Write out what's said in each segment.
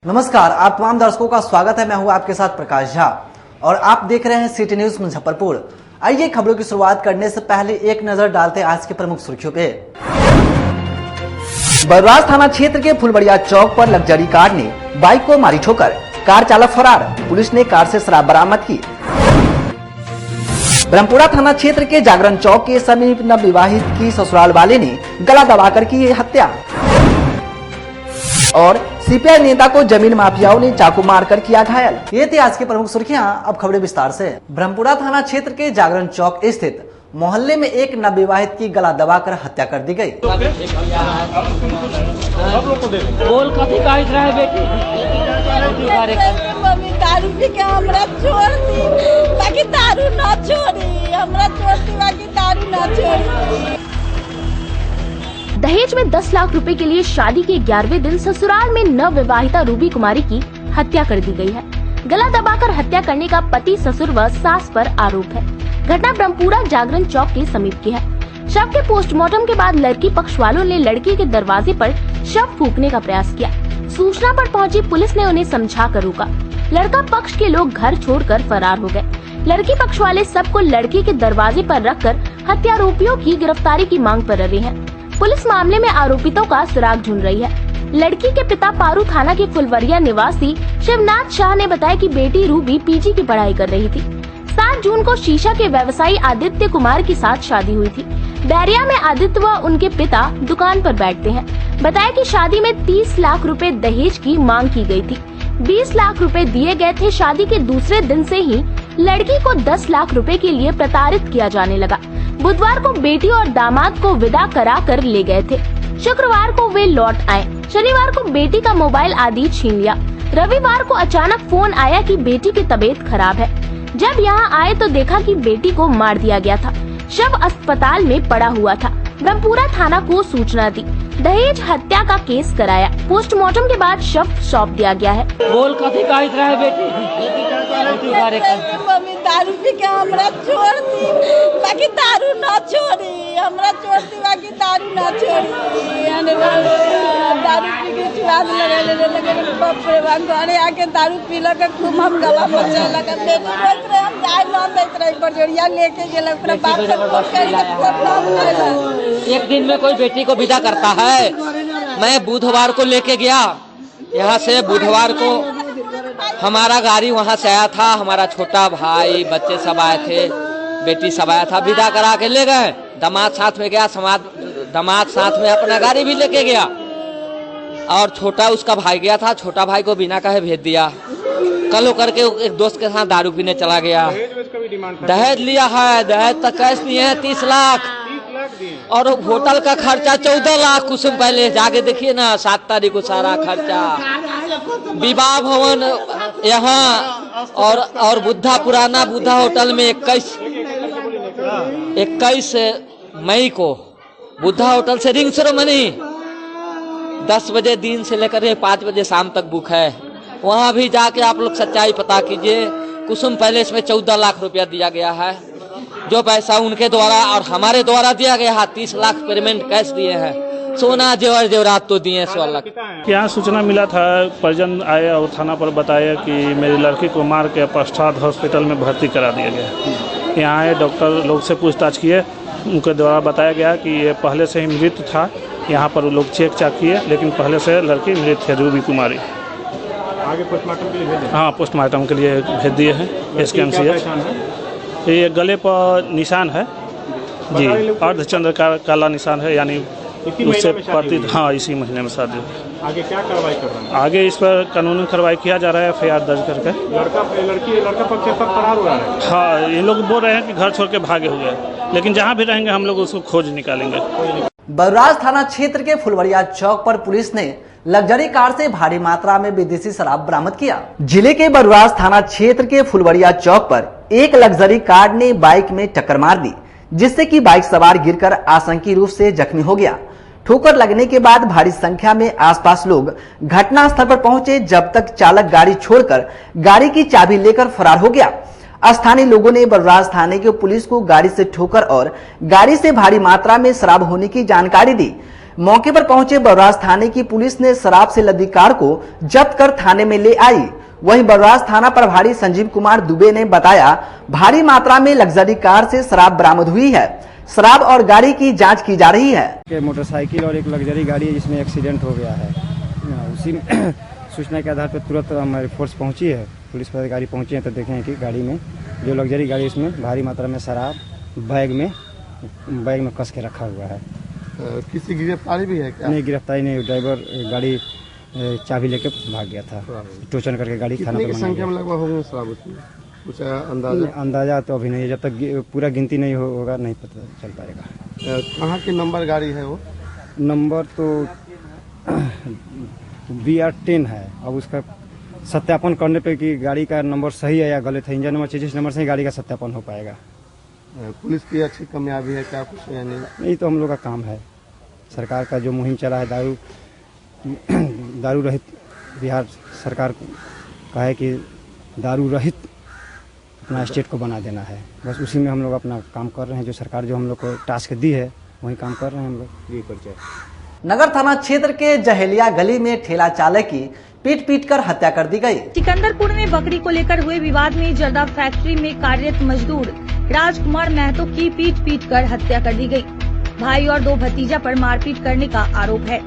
नमस्कार, आप तमाम दर्शकों का स्वागत है। मैं हूं आपके साथ प्रकाश झा और आप देख रहे हैं सिटी न्यूज मुजफ्फरपुर। आइए खबरों की शुरुआत करने से पहले एक नजर डालते हैं आज के प्रमुख सुर्खियों पे। बलराज थाना क्षेत्र के फुलबड़िया चौक पर लग्जरी कार ने बाइक को मारी ठोकर, कार चालक फरार, पुलिस ने कार से शराब बरामद की। ब्रह्मपुरा थाना क्षेत्र के जागरण चौक के समीप नवविवाहित की ससुराल वाले ने गला दबाकर की हत्या और सीपीआई नेता को जमीन माफियाओं ने चाकू मारकर किया घायल। ये थी आज की प्रमुख सुर्खियां। अब खबरें विस्तार से। ब्रह्मपुरा थाना क्षेत्र के जागरण चौक स्थित मोहल्ले में एक नवविवाहित की गला दबाकर हत्या कर दी गई। बोल काफी काहित रहा है बेटी। मम्मी दारू पी के हमरा छोड़ दी, बाकी दारू ना छोड़ी, हमरा छोड़ दी, बाकी दारू ना छोड़ी। दहेज में 10 लाख रुपए के लिए शादी के 11वें दिन ससुराल में नवविवाहिता रूबी कुमारी की हत्या कर दी गई है। गला दबाकर हत्या करने का पति, ससुर व सास पर आरोप है। घटना ब्रह्मपुरा जागरण चौक के समीप की है। शव के पोस्टमार्टम के बाद लड़की पक्ष वालों ने लड़की के दरवाजे पर शव फूंकने का प्रयास किया। सूचना पर पहुंची पुलिस ने उन्हें समझाकर रोका। लड़का पक्ष के लोग घर छोड़कर फरार हो गए। लड़की पक्ष वाले सबको लड़की के दरवाजे पर रखकर हत्यारोपियों की गिरफ्तारी की मांग कर रहे हैं। पुलिस मामले में आरोपितों का सुराग ढूंढ रही है। लड़की के पिता पारू थाना के फुलवरिया निवासी शिवनाथ शाह ने बताया कि बेटी रूबी पीजी की पढ़ाई कर रही थी। 7 जून को शीशा के व्यवसायी आदित्य कुमार के साथ शादी हुई थी। बैरिया में आदित्य व उनके पिता दुकान पर बैठते हैं। बताया कि शादी में 30 लाख रुपए दहेज की मांग की गई थी। 20 लाख रुपए दिए गए थे। शादी के दूसरे दिन से ही लड़की को 10 लाख रुपए के लिए प्रताड़ित किया जाने लगा। बुधवार को बेटी और दामाद को विदा करा कर ले गए थे। शुक्रवार को वे लौट आए। शनिवार को बेटी का मोबाइल आदि छीन लिया। रविवार को अचानक फोन आया कि बेटी की तबीयत खराब है। जब यहाँ आए तो देखा कि बेटी को मार दिया गया था। शव अस्पताल में पड़ा हुआ था। ब्रह्मपुरा थाना को सूचना दी। दहेज हत्या का केस कराया। पोस्टमार्टम के बाद शव सौंप दिया गया है। बोल काफी काहित रहा है बेटी। मम्मी दारू पी के हमरा छोड़ दी, बाकी दारू ना छोड़ी, हमरा छोड़ दी, बाकी दारू ना छोड़ी। दारू पी के स्वाद लगे बाप रे बाप, घरे आके दारू पी लगे खूब हम गला मचा लगा। बेटी रोक रहे, हम जाए ना देख रहे, बजोरिया लेके गेल अपना बाप से फोन कर। एक दिन में कोई बेटी को विदा करता है। मैं बुधवार को लेके गया यहाँ से। बुधवार को हमारा गाड़ी वहाँ से आया था। हमारा छोटा भाई, बच्चे सब आए थे, बेटी सब आया था। विदा करा के ले गए। दामाद साथ में गया। दामाद साथ में अपना गाड़ी भी लेके गया और छोटा उसका भाई गया था। छोटा भाई को बिना कहे भेज दिया। कल होकर के एक दोस्त के साथ दारू पीने चला गया। दहेज लिया है। दहेज तक कैश दिए हैं 30 लाख और होटल का खर्चा 14 लाख। कुछ पहले जाके देखिए ना, 7 तारीख को सारा खर्चा। विवाह भवन यहाँ और बुद्धा पुराना बुद्धा होटल में 21 मई को बुद्धा होटल से रिंग सेरेमनी 10 बजे दिन से लेकर 5 बजे शाम तक बुक है। वहाँ भी जाके आप लोग सच्चाई पता कीजिए। कुसुम पैलेस में 14 लाख रुपया दिया गया है। जो पैसा उनके द्वारा और हमारे द्वारा दिया गया है। 30 लाख पेमेंट कैश दिए हैं। सोना जेवर जेवरात तो दिए 16 लाख। यहाँ सूचना मिला था, परिजन आए और थाना पर बताया कि मेरी लड़की को मार के पश्चात हॉस्पिटल में भर्ती करा दिया गया। यहाँ आए, डॉक्टर लोग से पूछताछ किए। उनके द्वारा बताया गया कि ये पहले से ही मृत था। यहाँ पर लोग चेक चाक किए, लेकिन पहले से लड़की मृत है, रूबी कुमारी। आगे पोस्टमार्टम के लिए भेजे? हाँ, पोस्टमार्टम के लिए भेज दिए हैं। SKMCH। ये गले पर निशान है जी, अर्धचंद्र का काला निशान है, यानी उससे प्रतीत। हाँ, इसी महीने में शादी। आगे क्या कार्रवाई कर रहे हैं? आगे इस पर कानूनी कार्रवाई किया जा रहा है, FIR दर्ज करके। लड़का पक्ष सब फरार हुआ है। हाँ, ये लोग बोल रहे हैं कि घर छोड़ के भागे हुए हैं, लेकिन जहाँ भी रहेंगे हम लोग उसको खोज निकालेंगे। बलराज थाना क्षेत्र के फुलवरिया चौक पर पुलिस ने लग्जरी कार से भारी मात्रा में विदेशी शराब बरामद किया। जिले के बलराज थाना क्षेत्र के फुलवरिया चौक पर एक लग्जरी कार ने बाइक में टक्कर मार दी, जिससे कि बाइक सवार गिरकर आशंकी रूप से जख्मी हो गया। ठोकर लगने के बाद भारी संख्या में आसपास लोग घटनास्थल पर पहुंचे, जब तक चालक गाड़ी छोड़कर गाड़ी की चाबी लेकर फरार हो गया। स्थानीय लोगों ने बलराज थाने की पुलिस को गाड़ी से ठोकर और गाड़ी से भारी मात्रा में शराब होने की जानकारी दी। मौके पर पहुंचे बरवास थाने की पुलिस ने शराब से लदी कार को जब्त कर थाने में ले आई। वहीं बरवास थाना प्रभारी संजीव कुमार दुबे ने बताया, भारी मात्रा में लग्जरी कार से शराब बरामद हुई है। शराब और गाड़ी की जांच की जा रही है। मोटरसाइकिल और एक लग्जरी गाड़ी है जिसमें एक्सीडेंट हो गया है। उसी सूचना के आधार पर तुरंत हमारी फोर्स पहुंची है, पुलिस अधिकारी पहुंचे हैं तो देखे हैं कि गाड़ी में जो लग्जरी गाड़ी इसमें भारी मात्रा में शराब बैग में कस के रखा हुआ है। किसी गिरफ्तारी भी है क्या? नहीं, गिरफ्तारी नहीं। ड्राइवर गाड़ी चाबी लेके भाग गया था, टोचन करके गाड़ी थाना पर संख्या में लगभग होंगे शराब उसमें? कुछ अंदाजा तो अभी नहीं है, जब तक पूरा गिनती नहीं होगा नहीं पता चल पाएगा। कहाँ की नंबर गाड़ी है वो? नंबर तो BR10 है। अब उसका सत्यापन करने पे कि गाड़ी का नंबर सही है या गलत है, इंजन नंबर 26 नंबर से ही गाड़ी का सत्यापन हो पाएगा। पुलिस की अच्छी कामयाबी है क्या कुछ या नहीं? तो हम लोग का काम है। सरकार का जो मुहिम चला है दारू रहित बिहार सरकार का है कि दारू रहित अपना स्टेट को बना देना है। बस उसी में हम लोग अपना काम कर रहे हैं। जो सरकार जो हम लोग को टास्क दी है वही काम कर रहे हैं हम लोग। ये परिचय नगर थाना क्षेत्र के जहेलिया गली में ठेला चालक की पीट कर हत्या कर दी गई। सिकंदरपुर में बकरी को लेकर हुए विवाद में जर्दा फैक्ट्री में कार्यरत मजदूर राजकुमार महतो की पीट कर हत्या कर दी गई। भाई और 2 भतीजा पर मारपीट करने का आरोप है।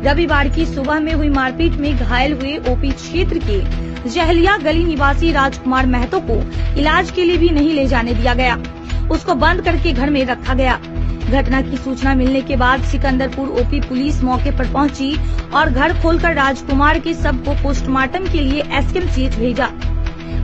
रविवार की सुबह में हुई मारपीट में घायल हुए ओपी क्षेत्र के जहलिया गली निवासी राजकुमार महतो को इलाज के लिए भी नहीं ले जाने दिया गया। उसको बंद करके घर में रखा गया। घटना की सूचना मिलने के बाद सिकंदरपुर ओपी पुलिस मौके पर पहुंची और घर खोलकर राजकुमार के शव को पोस्टमार्टम के लिए SKMCH भेजा।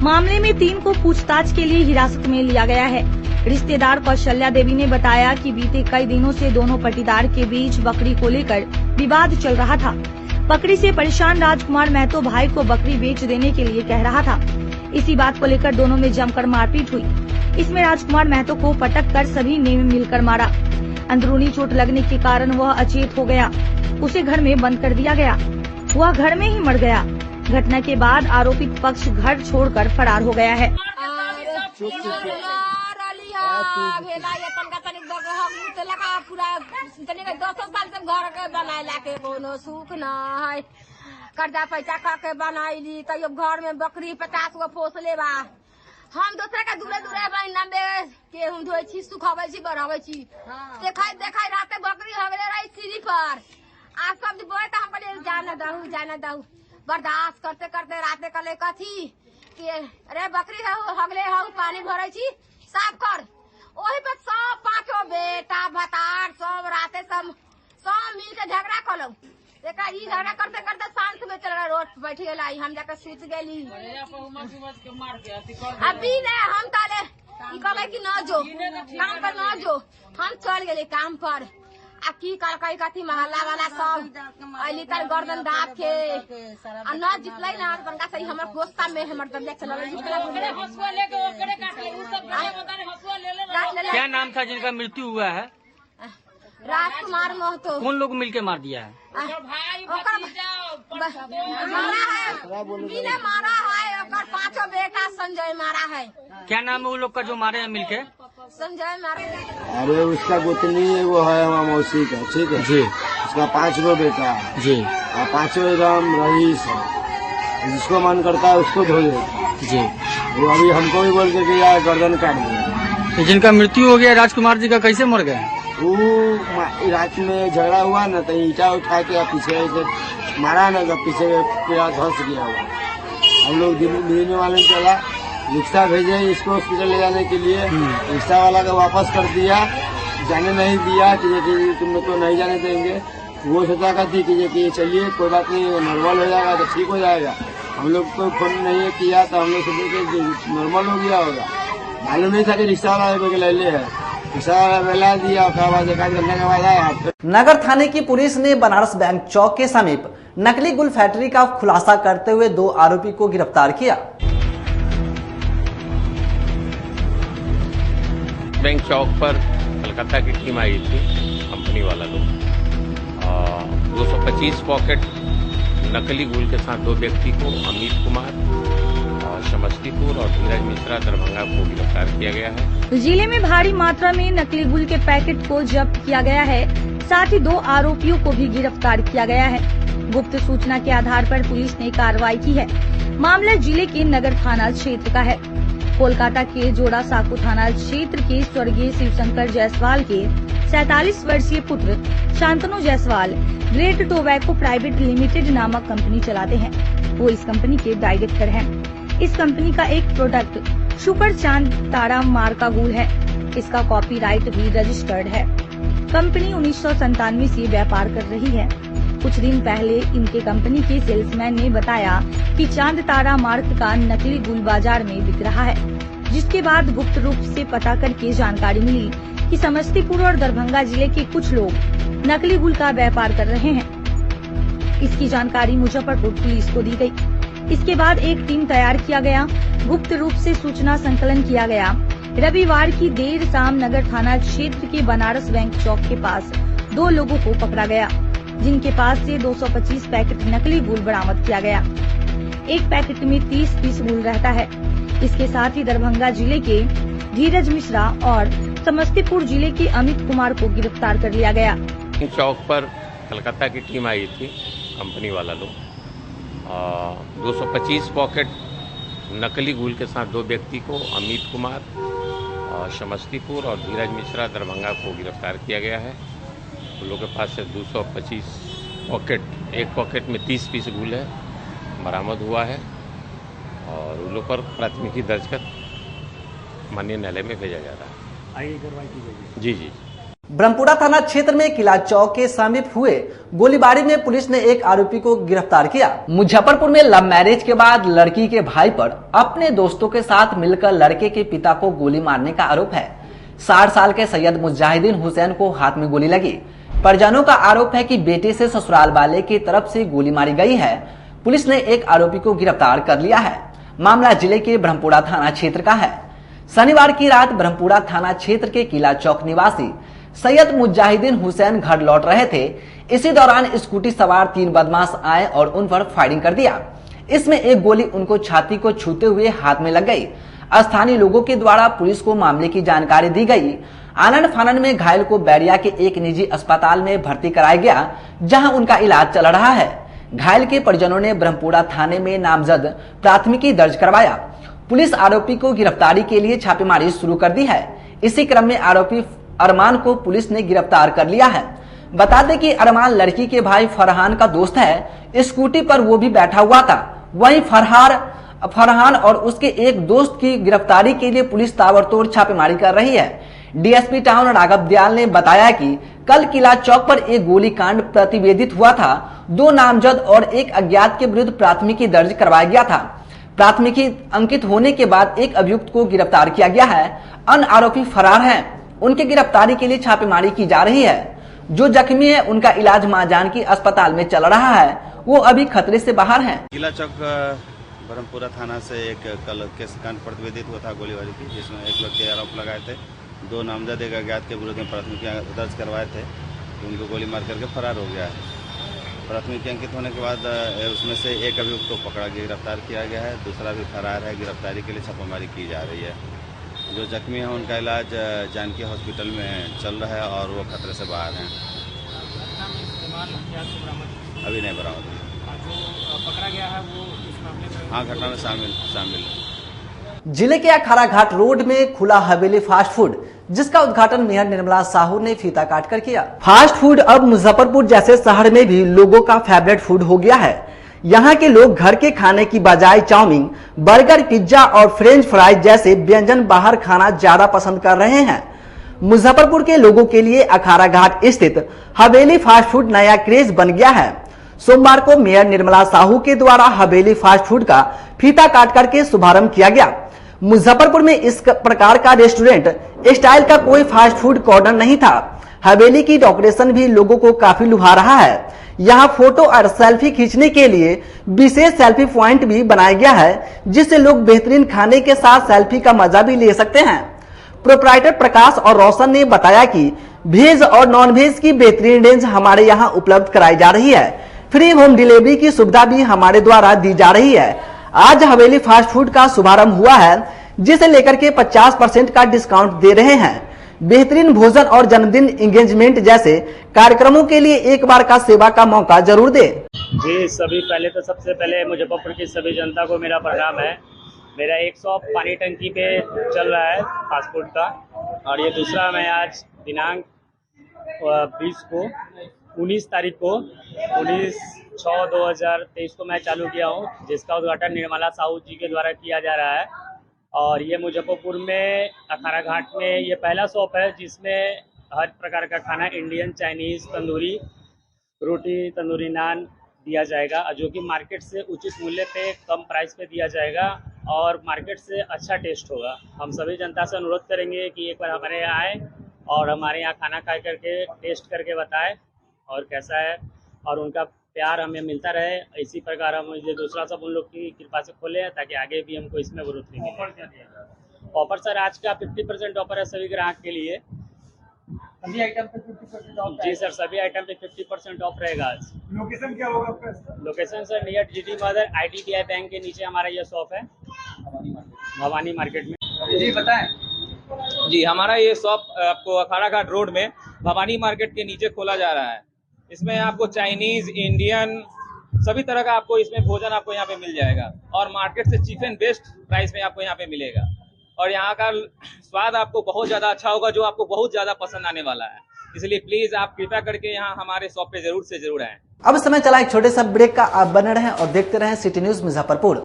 मामले में 3 को पूछताछ के लिए हिरासत में लिया गया है। रिश्तेदार कौशल्या देवी ने बताया कि बीते कई दिनों से दोनों पटीदार के बीच बकरी को लेकर विवाद चल रहा था। बकरी से परेशान राजकुमार महतो भाई को बकरी बेच देने के लिए कह रहा था। इसी बात को लेकर दोनों में जमकर मारपीट हुई। इसमें राजकुमार महतो को पटक कर सभी ने मिलकर मारा। अंदरूनी चोट लगने के कारण वह अचेत हो गया। उसे घर में बंद कर दिया गया। वह घर में ही मर गया। घटना के बाद आरोपित पक्ष घर छोड़कर फरार हो गया है। कर्जा पैसा करके बनाईली तैयो घर में बकरी 50 गो पोसले बा। हम दूसरे के दूरे महीना में गेहूँ धोए छी, सुखावे छी, बढ़ावे छी। देखाई राते बकरी हगले रही सीढ़ी पर। आज सब बोए तो हम कहले जाने दहु बर्दाश्त करते करते राते कले कथी कि अरे बकरी हगले हऊ पानी भरे छी साफ कर। वही पे सब 5 बेटा भतार सब राते सब मिल के झगड़ा कलो। देखा ई झगड़ा करते करते शांत में चल रहा रोड बैठ गया। हम जाकर सूत गली। अभी ने हम ताले कहले कि न जो काम पर न जो हम चल गए काम पर। आ की कलकई कथी मोहल्ला वाला सब अली तर गर्दन दाब के आ न जितलै ना बनका सही हमर गोस्ता में हमर तब चल हसुआ लेके ओकरे काट ले। उ सब हसुआ ले। क्या नाम था जिनका मृत्यु हुआ है? राजकुमार महतो। कौन लोग मिलके मार दिया है? मारा है ओकर 5 बेटा संजय मारा है। क्या नाम है वो लोग का जो मारे हैं मिलके? संजय मारे। अरे उसका गोतनी वो है हमारा मौसी का, ठीक है जी। उसका 5 गो बेटा है जी और 5 एकदम रईस है। जिसको मन करता है उसको धो देता जी। वो अभी हमको भी बोल के यार गर्दन काट दिया। जिनका मृत्यु हो गया राजकुमार जी का, कैसे मर गए? वो रात में झगड़ा हुआ ना तो ईटा उठा के पीछे से मारा ना तो पीछे पूरा धंस गया हुआ। हम लोग दिल्ली वाले चला रिक्शा भेजे इसको हॉस्पिटल ले जाने के लिए। रिक्शा वाला का वापस कर दिया, जाने नहीं दिया कि तुम लोग तो नहीं जाने देंगे। वो सोचा करती कि चलिए कोई बात नहीं, नॉर्मल हो जाएगा तो ठीक हो जाएगा। हम लोग को फोन नहीं किया तो हम लोग सोचे कि नॉर्मल हो गया होगा। मालूम नहीं था कि रिक्शा वाला ले ले है। नगर थाने की पुलिस ने बनारस बैंक चौक के समीप नकली गुल फैक्ट्री का खुलासा करते हुए 2 आरोपी को गिरफ्तार किया। बैंक चौक पर कलकत्ता की टीम आई थी, कंपनी वाला लोग। 225 पॉकेट नकली गुल के साथ 2 व्यक्ति को, अमित कुमार समस्तीपुर और धीरज मिश्रा दरभंगा को गिरफ्तार किया गया है। जिले में भारी मात्रा में नकली गुल के पैकेट को जब्त किया गया है। साथ ही 2 आरोपियों को भी गिरफ्तार किया गया है। गुप्त सूचना के आधार पर पुलिस ने कार्रवाई की है। मामला जिले के नगर थाना क्षेत्र का है। कोलकाता के जोड़ा साकू थाना क्षेत्र के स्वर्गीय शिवशंकर जायसवाल के 47 वर्षीय पुत्र Shantanu Jaiswal great tobacco private limited नामक कंपनी चलाते हैं। वो इस कंपनी के डायरेक्टर हैं। इस कंपनी का एक प्रोडक्ट सुपर चांद तारा मार्का गुड़ है। इसका कॉपीराइट भी रजिस्टर्ड है। कंपनी 1997 से व्यापार कर रही है। कुछ दिन पहले इनके कंपनी के सेल्समैन ने बताया कि चांद तारा मार्क का नकली गुल बाजार में बिक रहा है, जिसके बाद गुप्त रूप से पता करके जानकारी मिली कि समस्तीपुर और दरभंगा जिले के कुछ लोग नकली गुल का व्यापार कर रहे हैं। इसकी जानकारी मुजफ्फरपुर पुलिस को दी गई। इसके बाद एक टीम तैयार किया गया। गुप्त रूप से सूचना संकलन किया गया। रविवार की देर शाम नगर थाना क्षेत्र के बनारस बैंक चौक के पास 2 लोगों को पकड़ा गया, जिनके पास से 225 पैकेट नकली गुल बरामद किया गया। एक पैकेट में 30 पीस गुल रहता है। इसके साथ ही दरभंगा जिले के धीरज मिश्रा और समस्तीपुर जिले के अमित कुमार को गिरफ्तार कर लिया गया। चौक पर कलकत्ता की टीम आई थी, कंपनी वाला लोग 225 पॉकेट नकली गुल के साथ 2 व्यक्ति को, अमित कुमार समस्तीपुर और धीरज मिश्रा दरभंगा को गिरफ्तार किया गया है। उन लोगों के पास से 225 पॉकेट, एक पॉकेट में 30 पीस गुल है, बरामद हुआ है और उन लोग पर प्राथमिकी दर्ज कर माननीय न्यायालय में भेजा जा रहा है। आगे कार्रवाई की जाएगी। जी जी। ब्रह्मपुरा थाना क्षेत्र में किला चौक के समीप हुए गोलीबारी में पुलिस ने एक आरोपी को गिरफ्तार किया। मुजफ्फरपुर में लव मैरिज के बाद लड़की के भाई पर अपने दोस्तों के साथ मिलकर लड़के के पिता को गोली मारने का आरोप है। 60 साल के सैयद मुजाहिदीन हुसैन को हाथ में गोली लगी। परिजनों का आरोप है कि बेटे से ससुराल वाले की तरफ से गोली मारी गई है। पुलिस ने एक आरोपी को गिरफ्तार कर लिया है। मामला जिले के ब्रह्मपुरा थाना क्षेत्र का है। शनिवार की रात ब्रह्मपुरा थाना क्षेत्र के किला चौक निवासी सैयद मुजाहिदीन हुसैन घर लौट रहे थे। इसी दौरान स्कूटी सवार 3 बदमाश आए और उन पर फायरिंग कर दिया। इसमें एक गोली उनको छाती को छूते हुए हाथ में लग गई। स्थानीय लोगों के द्वारा पुलिस को मामले की जानकारी दी गई। आनन फानन में घायल को बैरिया के एक निजी अस्पताल में भर्ती कराया गया, जहां उनका इलाज चल रहा है। घायल के परिजनों ने ब्रह्मपुरा थाने में नामजद प्राथमिकी दर्ज करवाया। पुलिस आरोपी को गिरफ्तारी के लिए छापेमारी शुरू कर दी है। इसी क्रम में आरोपी अरमान को पुलिस ने गिरफ्तार कर लिया है। बता दें कि अरमान लड़की के भाई फरहान का दोस्त है। स्कूटी पर वो भी बैठा हुआ था। वहीं फरहान और उसके एक दोस्त की गिरफ्तारी के लिए पुलिस ताबड़तोड़ छापेमारी कर रही है। डीएसपी टाउन राघव दयाल ने बताया कि कल किला चौक पर एक गोलीकांड प्रतिवेदित हुआ था। 2 नामजद और एक अज्ञात के विरुद्ध प्राथमिकी दर्ज करवाया गया था। प्राथमिकी अंकित होने के बाद एक अभियुक्त को गिरफ्तार किया गया है। अन्य आरोपी फरार हैं। उनकी गिरफ्तारी के लिए छापेमारी की जा रही है। जो जख्मी है उनका इलाज मां जानकी अस्पताल में चल रहा है। वो अभी खतरे से बाहर हैं। किला चौक ब्रह्मपुरा थाना से एक कल केस कांड प्रतिवेदित हुआ था गोलीबारी की, जिसमें एक व्यक्ति आरोप लगाए थे। 2 नामजद एक अज्ञात के विरुद्ध में प्राथमिकी दर्ज करवाए थे। उनको गोली मार करके फरार हो गया है। प्राथमिकी अंकित होने के बाद उसमें से एक अभियुक्त को पकड़ा के गिरफ्तार किया गया है। दूसरा भी फरार है। गिरफ्तारी के लिए छापेमारी की जा रही है। जो जख्मी है उनका इलाज जानकी हॉस्पिटल में चल रहा है और वो खतरे से बाहर हैं। अभी नहीं बरामद हुआ। जो पकड़ा गया है वो इस मामले में, हाँ, घटना में शामिल है। जिले के अखाड़ा घाट रोड में खुला हवेली फास्ट फूड, जिसका उद्घाटन मेयर निर्मला साहू ने फीता काटकर किया। फास्ट फूड अब मुजफ्फरपुर जैसे शहर में भी लोगों का फेवरेट फूड हो गया है। यहाँ के लोग घर के खाने की बजाय चाउमीन, बर्गर, पिज्जा और फ्रेंच फ्राइज जैसे व्यंजन बाहर खाना ज्यादा पसंद कर रहे हैं। मुजफ्फरपुर के लोगों के लिए अखाड़ा घाट स्थित हवेली फास्ट फूड नया क्रेज बन गया है। सोमवार को मेयर निर्मला साहू के द्वारा हवेली फास्ट फूड का फीता काट करके शुभारंभ किया गया। मुजफ्फरपुर में इस प्रकार का रेस्टोरेंट स्टाइल का कोई फास्ट फूड कॉर्नर नहीं था। हवेली की डेकोरेशन भी लोगों को काफी लुभा रहा है। यहाँ फोटो और सेल्फी खींचने के लिए विशेष सेल्फी पॉइंट भी बनाया गया है, जिससे लोग बेहतरीन खाने के साथ सेल्फी का मजा भी ले सकते हैं। प्रोप्राइटर प्रकाश और रोशन ने बताया कि वेज और नॉन वेज की बेहतरीन रेंज हमारे यहाँ उपलब्ध कराई जा रही है। फ्री होम डिलीवरी की सुविधा भी हमारे द्वारा दी जा रही है। आज हवेली फास्ट फूड का शुभारंभ हुआ है, जिसे लेकर के 50% का डिस्काउंट दे रहे हैं। बेहतरीन भोजन और जन्मदिन एंगेजमेंट जैसे कार्यक्रमों के लिए एक बार का सेवा का मौका जरूर दें। जी सभी पहले तो सबसे पहले मुजफ्फरपुर की सभी जनता को मेरा प्रणाम है। मेरा एक शॉप पानी टंकी पे चल रहा है फास्ट फूड का, और ये दूसरा मैं आज दिनांक 19 तारीख को 19/6/2023 को मैं चालू किया हूँ, जिसका उद्घाटन निर्मला साहू जी के द्वारा किया जा रहा है। और ये मुजफ्फरपुर में अखाड़ा घाट में ये पहला शॉप है जिसमें हर प्रकार का खाना, इंडियन, चाइनीज़, तंदूरी रोटी, तंदूरी नान दिया जाएगा, जो कि मार्केट से उचित मूल्य पे कम प्राइस पे दिया जाएगा और मार्केट से अच्छा टेस्ट होगा। हम सभी जनता से अनुरोध करेंगे कि एक बार हमारे यहाँ आए और हमारे यहाँ खाना खा करके टेस्ट करके बताएं और कैसा है, और उनका प्यार हमें मिलता रहे। इसी प्रकार हम ये दूसरा सब उन लोग की कृपा से खोले हैं ताकि आगे भी हमको इसमें बढ़ोतरी मिले। ऑफर सर आज का 50% ऑफर है सभी ग्राहक के लिए। सभी आइटम पे 50% ऑफ? जी सर, सभी आइटम पे 50% ऑफ रहेगा आज। लोकेशन क्या होगा आपका? Location sir near GT mother IDBI bank के नीचे हमारा ये शॉप है, भवानी मार्केट में। जी बताएं। जी हमारा ये शॉप आपको अखाड़ा घाट रोड में भवानी मार्केट के नीचे खोला जा रहा है। इसमें आपको चाइनीज, इंडियन सभी तरह का आपको इसमें भोजन आपको यहाँ पे मिल जाएगा और मार्केट से चीप एंड बेस्ट प्राइस में आपको यहाँ पे मिलेगा। और यहाँ का स्वाद आपको बहुत ज्यादा अच्छा होगा, जो आपको बहुत ज्यादा पसंद आने वाला है। इसलिए प्लीज आप कृपया करके यहाँ हमारे शॉप पे जरूर से जरूर आएं। अब समय चला एक छोटे सा ब्रेक का। आप बने रहें और देखते रहें सिटी न्यूज मुजफ्फरपुर।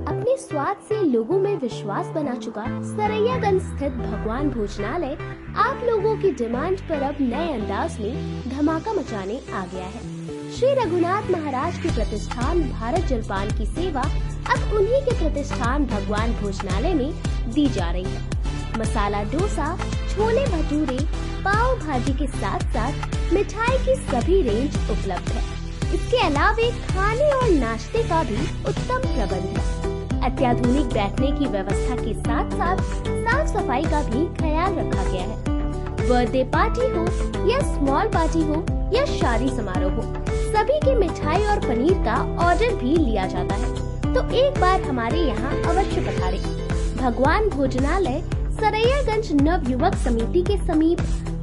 अपने स्वाद से लोगों में विश्वास बना चुका सरैयागंज स्थित भगवान भोजनालय आप लोगों की डिमांड पर अब नए अंदाज में धमाका मचाने आ गया है। श्री रघुनाथ महाराज के प्रतिष्ठान भारत जलपान की सेवा अब उन्हीं के प्रतिष्ठान भगवान भोजनालय में दी जा रही है। मसाला डोसा, छोले भटूरे, पाव भाजी के साथ साथ मिठाई की सभी रेंज उपलब्ध है। इसके अलावे खाने और नाश्ते का भी उत्तम प्रबंध है। अत्याधुनिक बैठने की व्यवस्था के साथ साथ साफ सफाई का भी ख्याल रखा गया है। बर्थडे पार्टी हो या स्मॉल पार्टी हो या शादी समारोह हो, सभी की मिठाई और पनीर का ऑर्डर भी लिया जाता है। तो एक बार हमारे यहाँ अवश्य पधारें। भगवान भोजनालय सरैयागंज नव युवक समिति के समीप।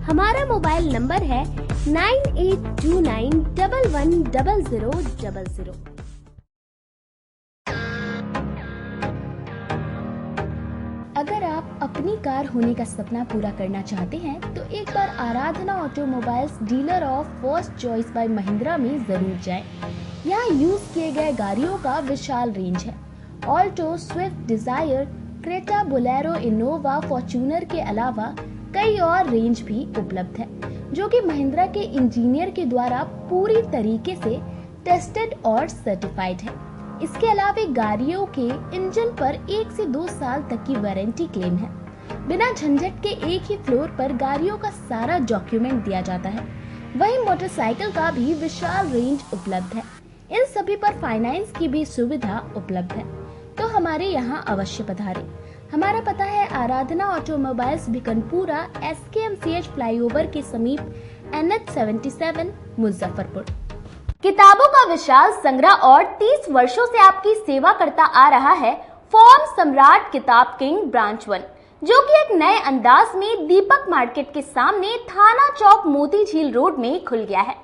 हमारा मोबाइल नंबर है 9829110000। अगर आप अपनी कार होने का सपना पूरा करना चाहते हैं तो एक बार Aradhana automobiles dealer of first choice by Mahindra में जरूर जाएं। यहाँ यूज किए गए गाड़ियों का विशाल रेंज है। Alto, Swift Dzire, Creta, Bolero, Innova, Fortuner के अलावा कई और रेंज भी उपलब्ध है, जो कि महिंद्रा के इंजीनियर के द्वारा पूरी तरीके से टेस्टेड और सर्टिफाइड है। इसके अलावा गाड़ियों के इंजन पर 1 से 2 साल तक की वारंटी क्लेम है। बिना झंझट के एक ही फ्लोर पर गाड़ियों का सारा डॉक्यूमेंट दिया जाता है। वहीं मोटरसाइकिल का भी विशाल रेंज उपलब्ध है। इन सभी पर फाइनेंस की भी सुविधा उपलब्ध है, तो हमारे यहाँ अवश्य पधारें। हमारा पता है आराधना ऑटोमोबाइल्स भिकनपुरा SKMCH फ्लाईओवर के समीप NH77 मुजफ्फरपुर। किताबों का विशाल संग्रह और 30 वर्षों से आपकी सेवा करता आ रहा है फॉर्म सम्राट किताब किंग ब्रांच 1, जो कि एक नए अंदाज में दीपक मार्केट के सामने थाना चौक मोती झील रोड में खुल गया है।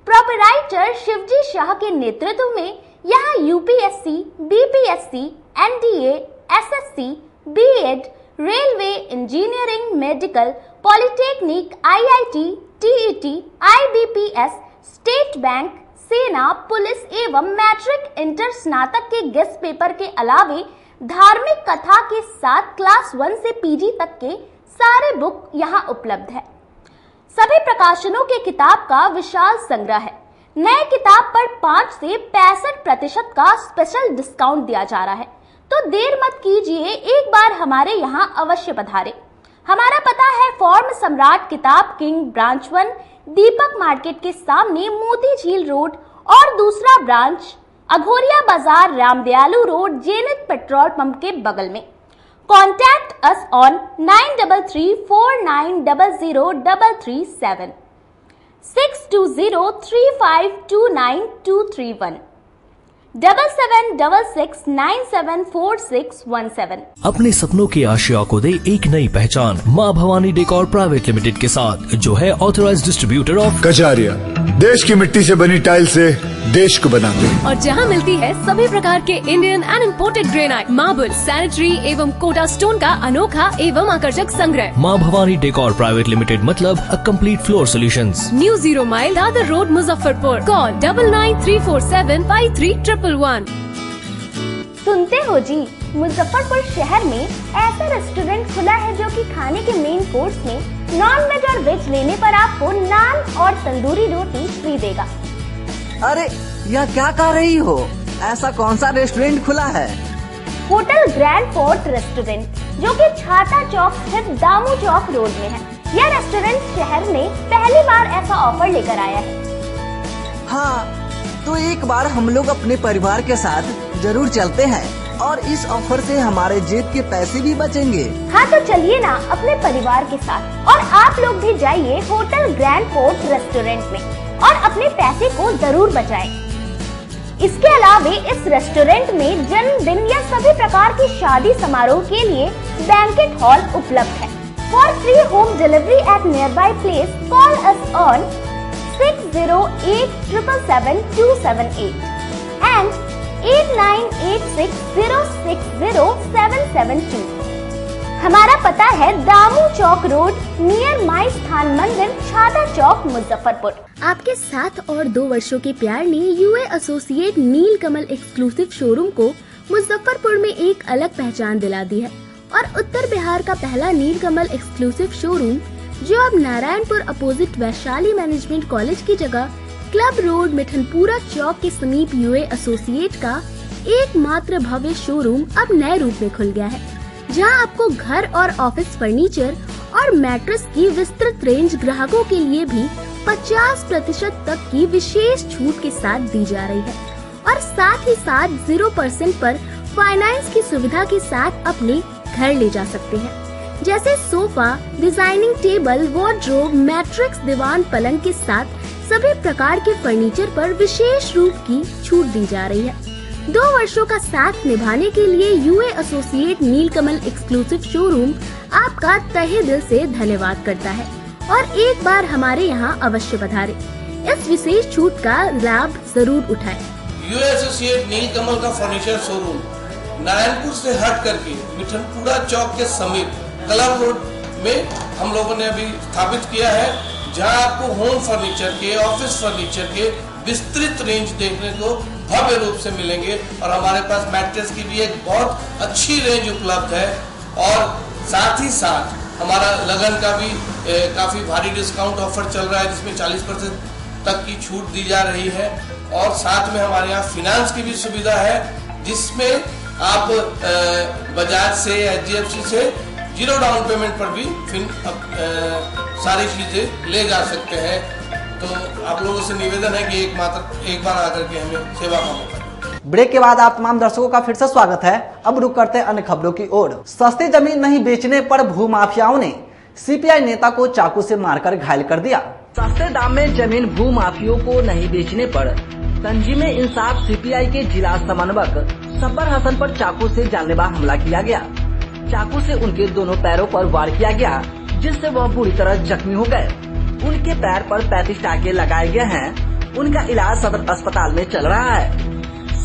प्रोपराइटर शिवजी शाह के नेतृत्व में यहाँ UPSC, BPSC, NDA, SSC, B.Ed, railway, engineering, medical, polytechnic, IIT, TET, IBPS, state bank, सेना, पुलिस एवं मैट्रिक इंटर स्नातक के गेस्ट पेपर के अलावे धार्मिक कथा के साथ क्लास 1 से PG तक के सारे बुक यहाँ उपलब्ध है। सभी प्रकाशनों के किताब का विशाल संग्रह है। नए किताब पर 5 से 65% का स्पेशल डिस्काउंट दिया जा रहा है, तो देर मत कीजिए, एक बार हमारे यहाँ अवश्य पधारें। हमारा पता है फॉर्म सम्राट किताब किंग ब्रांच 1 दीपक मार्केट के सामने मोती झील रोड, और दूसरा ब्रांच अघोरिया बाजार Ramdayalu road Jenit petrol pump के बगल में। Contact us on 9334900337 6203529 231। 7766974617। अपने सपनों की आशिया को दे एक नई पहचान माँ भवानी डेकोर प्राइवेट लिमिटेड के साथ, जो है ऑथराइज्ड डिस्ट्रीब्यूटर ऑफ कजारिया। देश की मिट्टी से बनी टाइल से देश को बनाते हैं। और जहां मिलती है सभी प्रकार के Indian and imported granite, marble, sanitary एवं कोटा स्टोन का अनोखा एवं आकर्षक संग्रह। माँ भवानी डेकोर प्राइवेट लिमिटेड मतलब a complete floor solutions. New 0 mile Dadar road, Muzaffarpur. Call 9934753111। सुनते हो जी, मुजफ्फरपुर शहर में ऐसा रेस्टोरेंट खुला है जो कि खाने के मेन कोर्स में नॉन वेज और वेज लेने पर आपको नान और तंदूरी रोटी फ्री देगा। अरे यह क्या कह रही हो? ऐसा कौन सा रेस्टोरेंट खुला है? होटल ग्रैंड फोर्ट रेस्टोरेंट, जो कि छाता चौक स्थित दामू चौक रोड में है। यह रेस्टोरेंट शहर में पहली बार ऐसा ऑफर लेकर आया है। हाँ, तो एक बार हम लोग अपने परिवार के साथ जरूर चलते हैं और इस ऑफर से हमारे जेब के पैसे भी बचेंगे। हाँ तो चलिए ना अपने परिवार के साथ, और आप लोग भी जाइए होटल ग्रैंड फोर्ट रेस्टोरेंट में और अपने पैसे को जरूर बचाएं। इसके अलावा इस रेस्टोरेंट में जन्मदिन या सभी प्रकार की शादी समारोह के लिए बैंकेट हॉल उपलब्ध है। For free home delivery at near by place call us on 6087777278 and 8986060772। हमारा पता है दामू चौक रोड, नियर माई स्थान मंदिर, छाता चौक, मुजफ्फरपुर। आपके 7 और 2 वर्षों के प्यार ने यूए एसोसिएट नीलकमल एक्सक्लूसिव शोरूम को मुजफ्फरपुर में एक अलग पहचान दिला दी है। और उत्तर बिहार का पहला नीलकमल एक्सक्लूसिव शोरूम, जो अब Narayanpur opposite Vaishali management college की जगह क्लब रोड, मिठनपुरा चौक के समीप यूए एसोसिएट का एकमात्र भव्य शोरूम अब नए रूप में खुल गया है, जहां आपको घर और ऑफिस फर्नीचर और मैट्रेस की विस्तृत रेंज ग्राहकों के लिए भी 50% तक की विशेष छूट के साथ दी जा रही है। और साथ ही साथ 0% पर फाइनेंस की सुविधा के साथ अपने घर ले जा सकते हैं, जैसे sofa, designing table, wardrobe, mattress, दीवान, पलंग के साथ सभी प्रकार के फर्नीचर पर विशेष रूप की छूट दी जा रही है। 2 वर्षों का साथ निभाने के लिए यूए एसोसिएट नीलकमल एक्सक्लूसिव शोरूम आपका तहे दिल से धन्यवाद करता है और एक बार हमारे यहाँ अवश्य पधारें। इस विशेष छूट का लाभ जरूर उठाएं। यूए एसोसिएट नीलकमल का फर्नीचर शोरूम नारायणपुर से हट करके मिठनपुरा चौक के समीप क्लब रोड में हम लोगों ने अभी स्थापित किया है, जहां आपको होम फर्नीचर के, ऑफिस फर्नीचर के विस्तृत रेंज देखने को भव्य रूप से मिलेंगे। और हमारे पास मैट्रेस की भी एक बहुत अच्छी रेंज उपलब्ध है। और साथ ही साथ हमारा लगन का भी काफ़ी भारी डिस्काउंट ऑफर चल रहा है, जिसमें 40% तक की छूट दी जा रही है। और साथ में हमारे यहाँ फिनांस की भी सुविधा है, जिसमें आप बजाज से, HDFC से 0 डाउन पेमेंट पर भी सारी चीज़ें ले जा सकते हैं। तो आप लोगों से निवेदन है कि एक बार आकर के हमें सेवा का मौका दें। ब्रेक के बाद आप तमाम दर्शकों का फिर से स्वागत है। अब रुक करते हैं अन्य खबरों की ओर। सस्ती जमीन नहीं बेचने पर भूमाफियाओं ने सीपीआई नेता को चाकू से मारकर घायल कर दिया। सस्ते दाम में जमीन भूमाफियों को नहीं बेचने पर तंजीमे इंसाफ सीपीआई के जिला समन्वयक सब्बर हसन पर चाकू से जानलेवा हमला किया गया। चाकू से उनके दोनों पैरों पर वार किया गया, जिससे वह बुरी तरह जख्मी हो गए। उनके पैर पर 35 टाके लगाए गए हैं। उनका इलाज सदर अस्पताल में चल रहा है।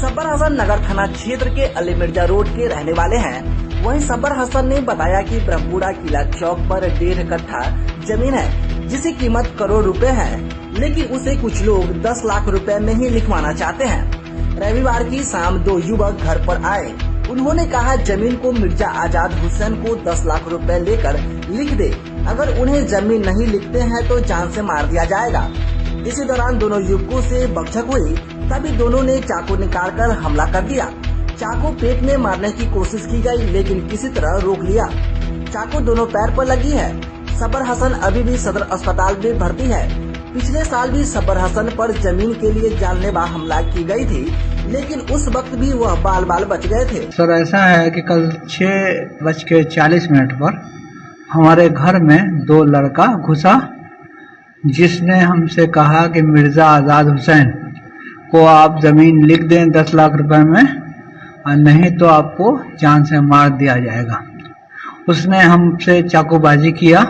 सब्बर हसन नगर थाना क्षेत्र के अली मिर्जा रोड के रहने वाले हैं। वहीं सब्बर हसन ने बताया कि ब्रह्मपुरा किला चौक पर 1.5 कट्ठा जमीन है, जिसकी कीमत करोड़ रुपए है, लेकिन उसे कुछ लोग 10 लाख रुपए में ही लिखवाना चाहते हैं। रविवार की शाम 2 युवक घर पर आए। उन्होंने कहा जमीन को मिर्जा आजाद हुसैन को 10 लाख रुपए लेकर लिख दे, अगर उन्हें जमीन नहीं लिखते हैं तो जान से मार दिया जाएगा। इसी दौरान दोनों युवकों से बकझक हुई, तभी दोनों ने चाकू निकालकर हमला कर दिया। चाकू पेट में मारने की कोशिश की गई, लेकिन किसी तरह रोक लिया। चाकू दोनों पैर पर लगी है। सब्बर हसन अभी भी सदर अस्पताल में भर्ती है। पिछले साल भी सब्बर हसन पर जमीन के लिए जानलेवा हमला की गई थी, लेकिन उस वक्त भी वह बाल बाल बच गए थे। सर ऐसा है कि कल 6:40 पर हमारे घर में 2 लड़का घुसा, जिसने हमसे कहा कि मिर्जा आजाद हुसैन को आप जमीन लिख दें 10 लाख रुपए में, और नहीं तो आपको जान से मार दिया जाएगा। उसने हमसे चाकूबाजी किया।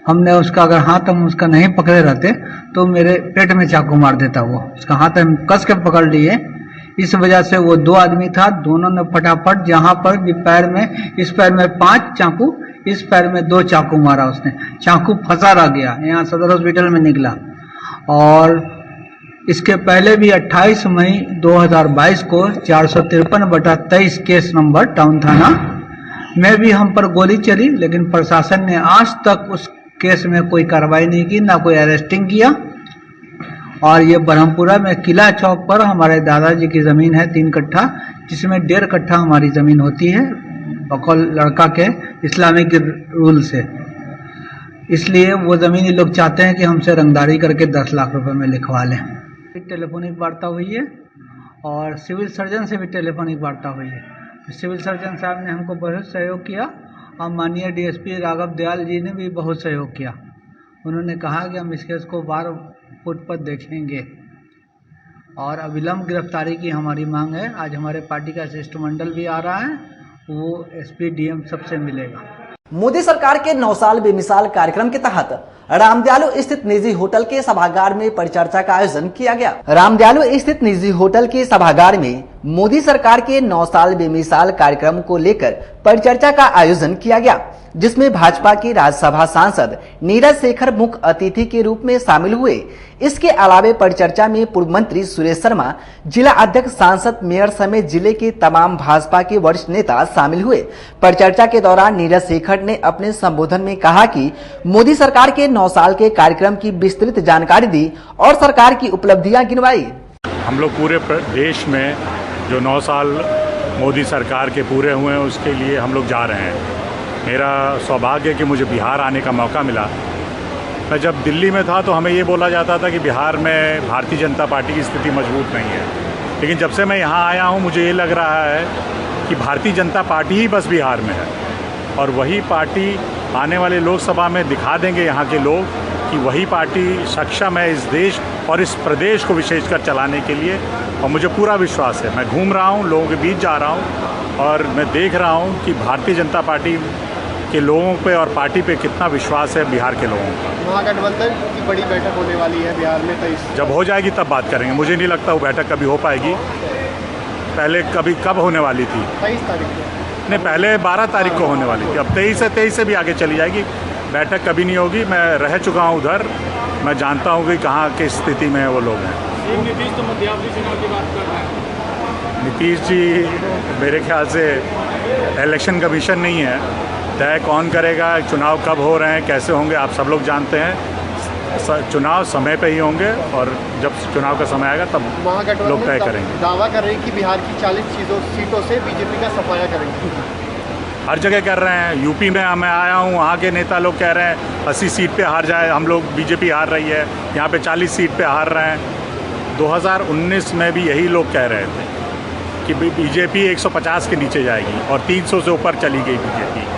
हमने उसका अगर हाथ हम उसका नहीं पकड़े रहते तो मेरे पेट में चाकू मार देता। वो उसका हाथ हम कस के पकड़ लिए। इस वजह से वो 2 आदमी था, दोनों ने फटाफट जहां पर भी पैर में, इस पैर में 5 चाकू, इस पैर में 2 चाकू मारा। उसने चाकू फंसा रह गया, यहाँ सदर हॉस्पिटल में निकला। और इसके पहले भी 28 मई 2022 को 453/23 केस नंबर टाउन थाना में भी हम पर गोली चली, लेकिन प्रशासन ने आज तक उस केस में कोई कार्रवाई नहीं की, ना कोई अरेस्टिंग किया। और ये ब्रह्मपुरा में किला चौक पर हमारे दादाजी की जमीन है 3 कट्ठा, जिसमें 1.5 कट्ठा हमारी जमीन होती है बकौल लड़का के इस्लामिक रूल से। इसलिए वो जमीन ये लोग चाहते हैं कि हमसे रंगदारी करके 10 लाख रुपए में लिखवा लें। टेलीफोनिक वार्ता हुई है और सिविल सर्जन से भी टेलीफोनिक वार्ता हुई है। सिविल सर्जन साहब ने हमको बहुत सहयोग किया और माननीय डीएसपी राघव दयाल जी ने भी बहुत सहयोग किया। उन्होंने कहा कि हम इस केस को 12 फुट पर देखेंगे और अविलंब गिरफ्तारी की हमारी मांग है। आज हमारे पार्टी का शिष्टमंडल भी आ रहा है, वो एसपी डीएम सबसे मिलेगा। मोदी सरकार के 9 साल बेमिसाल कार्यक्रम के तहत रामदयालु स्थित निजी होटल के सभागार में परिचर्चा का आयोजन किया गया। रामदयालु स्थित निजी होटल के सभागार में मोदी सरकार के 9 साल बेमिसाल कार्यक्रम को लेकर परिचर्चा का आयोजन किया गया, जिसमें भाजपा के राज्यसभा सांसद नीरज शेखर मुख्य अतिथि के रूप में शामिल हुए। इसके अलावे परिचर्चा में पूर्व मंत्री सुरेश शर्मा, जिला अध्यक्ष, सांसद, मेयर समेत जिले के तमाम भाजपा के वरिष्ठ नेता शामिल हुए। परिचर्चा के दौरान नीरज शेखर ने अपने संबोधन में कहा कि मोदी सरकार के 9 साल के कार्यक्रम की विस्तृत जानकारी दी और सरकार की उपलब्धियां गिनवाई। हम लोग पूरे देश में जो 9 साल मोदी सरकार के पूरे हुए हैं उसके लिए हम लोग जा रहे हैं। मेरा सौभाग्य है कि मुझे बिहार आने का मौका मिला। मैं जब दिल्ली में था तो हमें ये बोला जाता था कि बिहार में भारतीय जनता पार्टी की स्थिति मजबूत नहीं है, लेकिन जब से मैं यहाँ आया हूँ मुझे ये लग रहा है कि भारतीय जनता पार्टी ही बस बिहार में है और वही पार्टी आने वाले लोकसभा में दिखा देंगे यहाँ के लोग कि वही पार्टी सक्षम है इस देश और इस प्रदेश को विशेषकर चलाने के लिए। और मुझे पूरा विश्वास है। मैं घूम रहा हूँ, लोगों के बीच जा रहा हूँ और मैं देख रहा हूँ कि भारतीय जनता पार्टी के लोगों पे और पार्टी पे कितना विश्वास है बिहार के लोगों का। महागठबंधन की बड़ी बैठक होने वाली है बिहार में, 23 जब हो जाएगी तब बात करेंगे। मुझे नहीं लगता वो बैठक कभी हो पाएगी। पहले कभी कब होने वाली थी? 23 तारीख को। नहीं, पहले 12 तारीख को होने वाली थी। अब 23 से भी आगे चली जाएगी। बैठक कभी नहीं होगी। मैं रह चुका हूँ उधर, मैं जानता हूँ कि कहाँ किस स्थिति में वो लोग हैं। नीतीश तो मध्यावधि चुनाव की बात कर रहे हैं। नीतीश जी मेरे ख्याल से इलेक्शन कमीशन नहीं है, तय कौन करेगा, चुनाव कब हो रहे हैं, कैसे होंगे, आप सब लोग जानते हैं। चुनाव समय पे ही होंगे और जब चुनाव का समय आएगा तब लोग तय करेंगे। दावा कर रहे हैं कि बिहार की 40 सीटों से बीजेपी का सफाया करेंगे। हर जगह कर रहे हैं। यूपी में मैं आया हूँ, वहाँ के नेता लोग कह रहे हैं 80 सीट पे हार जाए, हम लोग बीजेपी हार रही है। यहाँ पे 40 सीट पे हार रहे हैं। 2019 में भी यही लोग कह रहे थे कि बीजेपी 150 के नीचे जाएगी और 300 से ऊपर चली गई बीजेपी।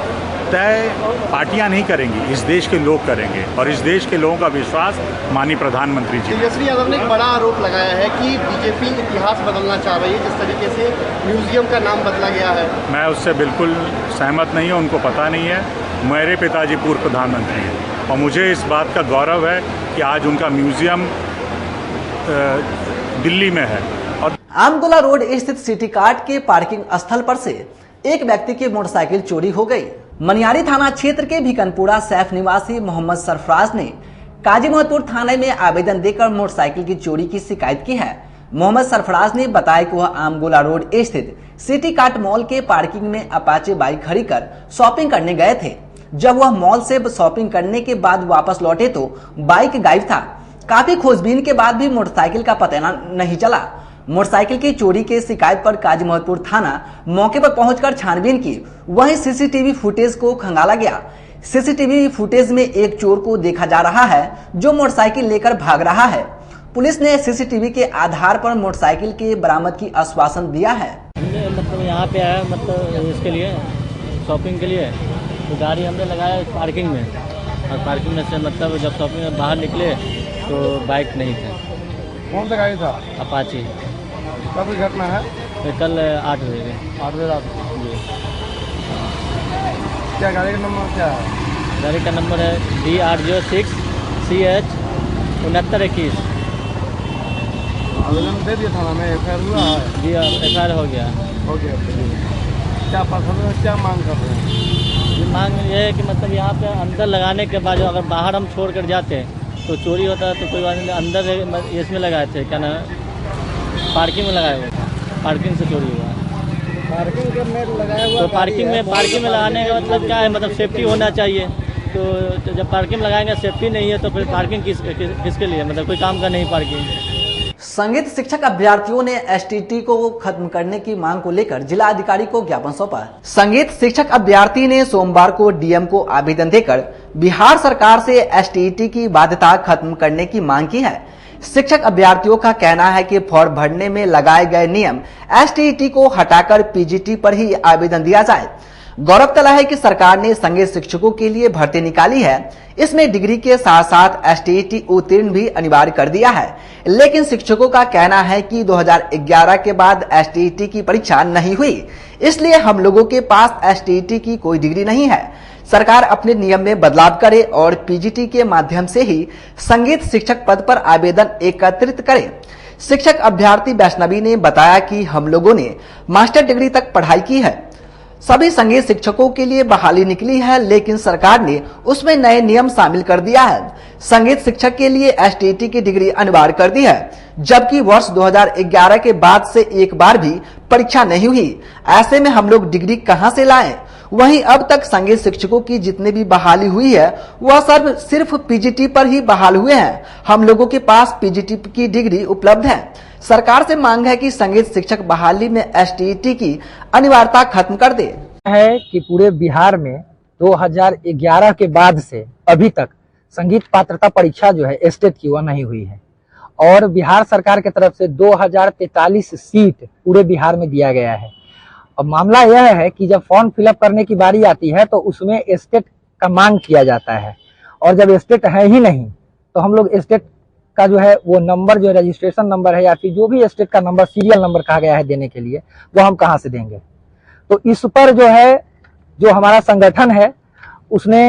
तय पार्टियां नहीं करेंगी, इस देश के लोग करेंगे और इस देश के लोगों का विश्वास माननीय प्रधानमंत्री जी। तेजस्वी यादव ने एक बड़ा आरोप लगाया है कि बीजेपी इतिहास बदलना चाह रही है, जिस तरीके से म्यूजियम का नाम बदला गया है। मैं उससे बिल्कुल सहमत नहीं हूँ, उनको पता नहीं है। मेरे पिताजी पूर्व प्रधानमंत्री हैं और मुझे इस बात का गौरव है कि आज उनका म्यूजियम दिल्ली में है। और आमगोला रोड स्थित सिटी कार्ट के पार्किंग स्थल पर से एक व्यक्ति की मोटरसाइकिल चोरी हो गई। मनियारी थाना क्षेत्र के भिकनपुरा सैफ निवासी मोहम्मद सरफराज ने काजी मोहम्मदपुर थाने में आवेदन देकर मोटरसाइकिल की चोरी की शिकायत की है। मोहम्मद सरफराज ने बताया कि वह आमगोला रोड स्थित सिटी कार्ट मॉल के पार्किंग में अपाचे बाइक खड़ी कर शॉपिंग करने गए थे। जब वह मॉल से शॉपिंग करने के बाद वापस लौटे तो बाइक गायब था। काफी खोजबीन के बाद भी मोटरसाइकिल का पता नहीं चला। मोटरसाइकिल की चोरी के शिकायत पर काजी मोहम्मदपुर थाना मौके पर पहुंचकर छानबीन की। वहीं सीसीटीवी फुटेज को खंगाला गया। सीसीटीवी फुटेज में एक चोर को देखा जा रहा है जो मोटरसाइकिल लेकर भाग रहा है। पुलिस ने सीसीटीवी के आधार पर मोटरसाइकिल के बरामद की आश्वासन दिया है। मतलब यहाँ पे आया, मतलब इसके लिए शॉपिंग के लिए तो गाड़ी हमने लगाया पार्किंग में और पार्किंग में से मतलब जब शॉपिंग में बाहर निकले तो बाइक नहीं थे। कौन सा गाड़ी था? अपाची। कब घटना है? कल 8 बजे। 8 बजे रात जी। क्या गाड़ी का नंबर क्या है? गाड़ी का नंबर है D806 CH 6921। आवेदन दे दिया थाना में, FIR हुआ है? जी FIR हो गया। क्या प्रशासन क्या मांग कर रहे हैं? मांग ये है कि मतलब यहाँ पे अंदर लगाने के बाद अगर बाहर हम छोड़ कर जाते तो चोरी होता तो कोई बात नहीं, अंदर इसमें लगाए थे क्या ना, पार्किंग में लगाए हुए थे, पार्किंग से चोरी हुआ। पार्किंग में लगाया हुआ तो पार्किंग में लगाने का मतलब क्या है, मतलब सेफ्टी होना चाहिए। तो जब पार्किंग में लगाएंगे सेफ्टी नहीं है तो फिर पार्किंग किसके लिए, मतलब कोई काम का नहीं पार्किंग। संगीत शिक्षक अभ्यर्थियों ने एसटीटी को खत्म करने की मांग को लेकर जिला अधिकारी को ज्ञापन सौंपा। संगीत शिक्षक अभ्यर्थी ने सोमवार को डीएम को आवेदन देकर बिहार सरकार से एसटीटी की बाध्यता खत्म करने की मांग की है। शिक्षक अभ्यर्थियों का कहना है कि फॉर्म भरने में लगाए गए नियम एसटीटी को हटाकर पीजीटी पर ही आवेदन दिया जाए। गौरतलब है कि सरकार ने संगीत शिक्षकों के लिए भर्ती निकाली है, इसमें डिग्री के साथ साथ एसटीटी उत्तीर्ण भी अनिवार्य कर दिया है, लेकिन शिक्षकों का कहना है कि 2011 के बाद एसटीटी की परीक्षा नहीं हुई, इसलिए हम लोगों के पास एसटीटी की कोई डिग्री नहीं है। सरकार अपने नियम में बदलाव करे और पीजीटी के माध्यम से ही संगीत शिक्षक पद पर आवेदन एकत्रित करे। शिक्षक अभ्यर्थी वैष्णवी ने बताया कि हम लोगों ने मास्टर डिग्री तक पढ़ाई की है, सभी संगीत शिक्षकों के लिए बहाली निकली है, लेकिन सरकार ने उसमें नए नियम शामिल कर दिया है। संगीत शिक्षक के लिए एसटीटी की डिग्री अनिवार्य कर दी है, जबकि वर्ष 2011 के बाद से एक बार भी परीक्षा नहीं हुई। ऐसे में हम लोग डिग्री कहां से लाएं? वहीं अब तक संगीत शिक्षकों की जितनी भी बहाली हुई है वह सब सिर्फ पीजीटी पर ही बहाल हुए हैं। हम लोगों के पास पीजीटी की डिग्री उपलब्ध है। सरकार से मांग है कि संगीत शिक्षक बहाली में एसटीटी की अनिवार्यता खत्म कर दे। है कि पूरे बिहार में 2011 के बाद से अभी तक संगीत पात्रता परीक्षा जो है स्टेट की वह नहीं हुई है, और बिहार सरकार की तरफ से 2043 सीट पूरे बिहार में दिया गया है। अब मामला यह है कि जब फॉर्म फिलअप करने की बारी आती है तो उसमें स्टेट का मांग किया जाता है, और जब स्टेट है ही नहीं तो हम लोग स्टेट का जो है वो नंबर जो रजिस्ट्रेशन नंबर है या फिर जो भी स्टेट का नंबर सीरियल नंबर कहा गया है देने के लिए, वो हम कहां से देंगे। तो इस पर जो है जो हमारा संगठन है उसने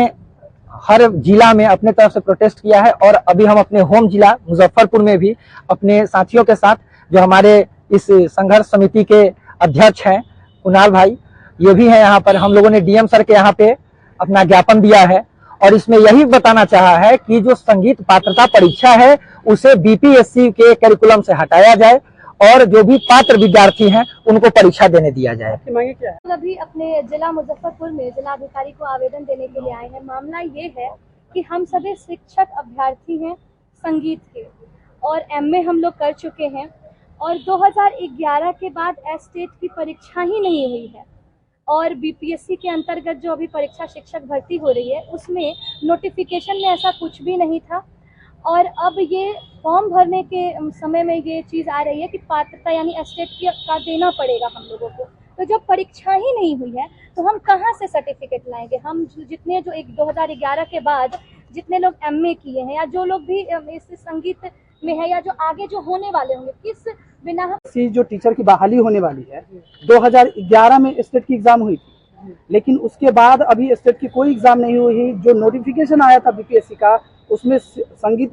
हर जिला में अपने तरफ से प्रोटेस्ट किया है, और अभी हम अपने होम जिला मुजफ्फरपुर में भी अपने साथियों के साथ जो हमारे इस संघर्ष समिति के अध्यक्ष हैं कुणाल भाई, ये भी है यहाँ पर, हम लोगों ने डीएम सर के यहाँ पे अपना ज्ञापन दिया है, और इसमें यही बताना चाहा है कि जो संगीत पात्रता परीक्षा है उसे बीपीएससी के करिकुलम से हटाया जाए और जो भी पात्र विद्यार्थी हैं उनको परीक्षा देने दिया जाए। क्या है? अभी अपने जिला मुजफ्फरपुर में जिलाधिकारी को आवेदन देने के लिए आए हैं। मामला ये है कि हम सभी शिक्षक अभ्यर्थी हैं संगीत के, और एमए हम लोग कर चुके हैं, और 2011 के बाद एस्टेट की परीक्षा ही नहीं हुई है, और बीपीएससी के अंतर्गत जो अभी परीक्षा शिक्षक भर्ती हो रही है उसमें नोटिफिकेशन में ऐसा कुछ भी नहीं था, और अब ये फॉर्म भरने के समय में ये चीज़ आ रही है कि पात्रता यानी एस्टेट का देना पड़ेगा हम लोगों को। तो जब परीक्षा ही नहीं हुई है तो हम कहाँ से सर्टिफिकेट लाएंगे? हम जितने जो 2011 के बाद जितने लोग एमए किए हैं या जो लोग भी इस संगीत में है या जो आगे जो होने वाले होंगे, किस बिना जो टीचर की बहाली होने वाली है 2011 में स्टेट की एग्जाम हुई थी, लेकिन उसके बाद अभी स्टेट की कोई एग्जाम नहीं हुई। जो नोटिफिकेशन आया था बीपीएससी का उसमें संगीत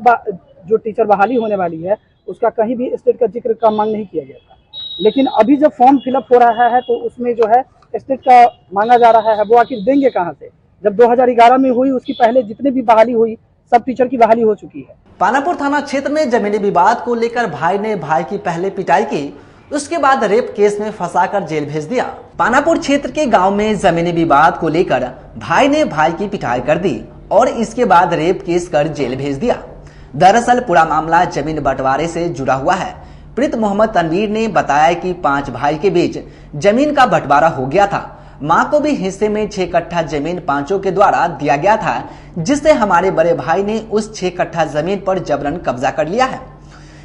जो टीचर बहाली होने वाली है उसका कहीं भी स्टेट का जिक्र का मांग नहीं किया गया था, लेकिन अभी जब फॉर्म फिलअप हो रहा है तो उसमें जो है स्टेट का मांगा जा रहा है, वो आखिर देंगे कहाँ से? जब 2011 में हुई उसकी पहले जितने भी बहाली हुई सब टीचर की बहाली हो चुकी है। पानापुर थाना क्षेत्र में जमीनी विवाद को लेकर भाई ने भाई की पहले पिटाई की, उसके बाद रेप केस में फंसाकर जेल भेज दिया। पानापुर क्षेत्र के गांव में जमीनी विवाद को लेकर भाई ने भाई की पिटाई कर दी और इसके बाद रेप केस कर जेल भेज दिया। दरअसल पूरा मामला जमीन बंटवारे से जुड़ा हुआ है। पीड़ित मोहम्मद तनवीर ने बताया कि 5 भाई के बीच जमीन का बंटवारा हो गया था। मां को भी हिस्से में 6 कट्ठा जमीन पांचों के द्वारा दिया गया था, जिससे हमारे बड़े भाई ने उस 6 कट्ठा जमीन पर जबरन कब्जा कर लिया है।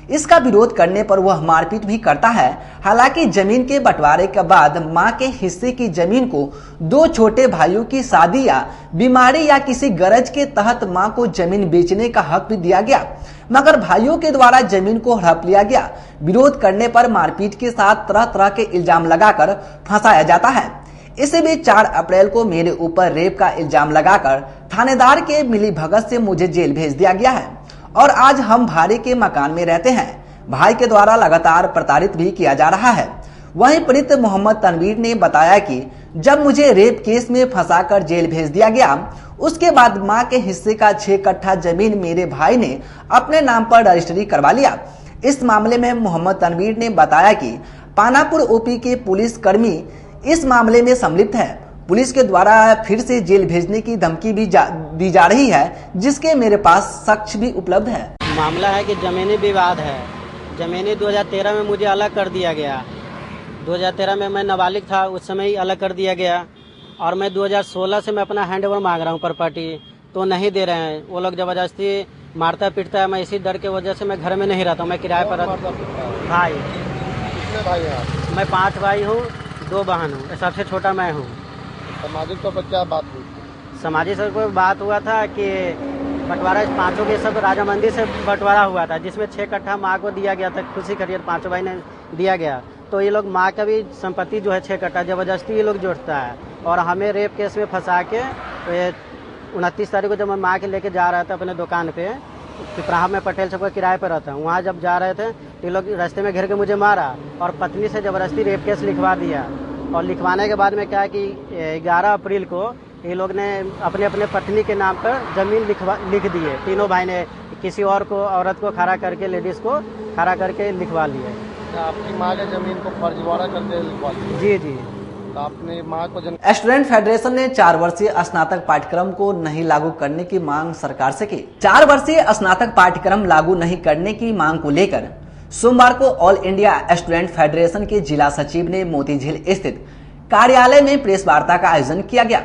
इसका विरोध करने पर वह मारपीट भी करता है। हालांकि जमीन के बंटवारे के बाद मां के हिस्से की जमीन को दो छोटे भाइयों की शादी या बीमारी या किसी गरज के तहत मां को जमीन बेचने का हक भी दिया गया, मगर भाइयों के द्वारा जमीन को हड़प लिया गया। विरोध करने पर मारपीट के साथ तरह तरह के इल्जाम लगाकर फंसाया जाता है। इसी बीच 4 अप्रैल को मेरे ऊपर रेप का इल्जाम लगाकर थानेदार के मिलीभगत से मुझे जेल भेज दिया गया है और आज हम भाड़े के मकान में रहते हैं। भाई के द्वारा लगातार प्रताड़ित भी किया जा रहा है। वहीं पीड़ित मोहम्मद तनवीर ने बताया कि जब मुझे रेप केस में फंसाकर जेल भेज दिया गया, उसके बाद मां के हिस्से का 6 कट्ठा जमीन मेरे भाई ने अपने नाम पर रजिस्ट्री करवा लिया। इस मामले में मोहम्मद तनवीर ने बताया कि पानापुर ओपी के पुलिस कर्मी इस मामले में सम्मिलित है। पुलिस के द्वारा फिर से जेल भेजने की धमकी भी दी जा रही है, जिसके मेरे पास साक्ष्य भी उपलब्ध है। मामला है कि जमीनी विवाद है। जमीनी 2013 में मुझे अलग कर दिया गया। 2013 में मैं नाबालिग था, उस समय ही अलग कर दिया गया और मैं 2016 से मैं अपना हैंडओवर मांग रहा हूँ प्रॉपर्टी, तो नहीं दे रहे हैं। वो लोग जबरदस्ती मारता पीटता है। मैं इसी डर की वजह से मैं घर में नहीं रहता हूँ, मैं किराए पर रहता हूँ। भाई, कितने भाई हैं? मैं 5 भाई हूँ, 2 बहन हूँ, सबसे छोटा मैं हूँ। सामाजिक तौर पर क्या बात हुई? सामाजिक तौर पर बात हुआ था कि बंटवारा पांचों के सब राजा मंदिर से बंटवारा हुआ था, जिसमें 6 कट्ठा माँ को दिया गया था। खुशी खरीद 5 भाई ने दिया गया, तो ये लोग माँ का भी संपत्ति जो है 6 कट्ठा जबरदस्ती ये लोग जोड़ता है और हमें रेप केस में फंसा के 29 तारीख को जब मैं माँ के लेके जा रहा था अपने दुकान पे, पिपराहा में पटेल सबका किराए पर रहता हूँ, वहाँ जब जा रहे थे तो ये लोग रास्ते में घेर के मुझे मारा और पत्नी से जबरदस्ती रेप केस लिखवा दिया। और लिखवाने के बाद में क्या है कि 11 अप्रैल को ये लोग ने अपने अपने पत्नी के नाम पर जमीन लिख दिए। तीनों भाई ने किसी और को औरत को खड़ा करके, लेडीज को खड़ा करके लिखवा लिए। आपकी माँ के जमीन को फर्जीवाड़ा करके लिखवा दिया? जी जी। तो आपने माँ को स्टूडेंट फेडरेशन ने 4 वर्षीय स्नातक पाठ्यक्रम को नहीं लागू करने की मांग सरकार से की। 4 वर्षीय स्नातक पाठ्यक्रम लागू नहीं करने की मांग को लेकर सोमवार को ऑल इंडिया स्टूडेंट फेडरेशन के जिला सचिव ने मोतीझील स्थित कार्यालय में प्रेस वार्ता का आयोजन किया गया।